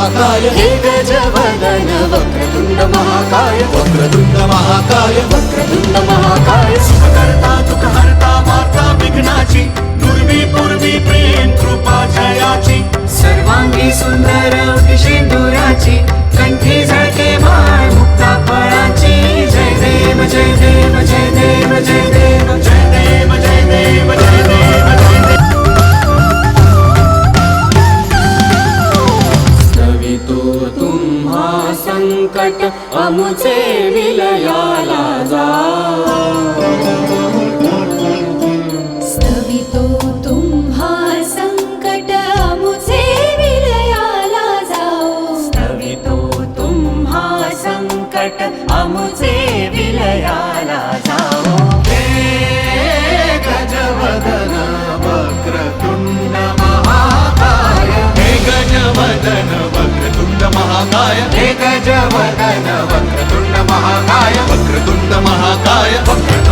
महाकाय हे गजवदन वक्रतुंड महाकाय वक्रतुंड महाकाय वक्रतुंड महाकाय सुखकर्ता दुःखहर्ता माता विघ्नाची दुर्वी पूर्वी प्रेम कृपा जयाची सर्वांगी सुंदर सिंदुराची कंठी झळके माळ मुक्ता फळाची जय देव जय देव जय देव जय देव जय देव जय देव जय देव जय देव स्तवितो तुम्हा संकट अमुचे विलयाला जा स्तवितो तुम्हा संकट अमुचे विलयाला जाओ स्तवितो तुम्हा संकट अमुचे विलयाला जाओ हे गजवदन वक्रतुंड महाकाय हे गजवदन वक्रतुंड महाकाय हे गजवदन वक्रतुंड महाकाय वक्रतुंड महाकाय वक्रतुंड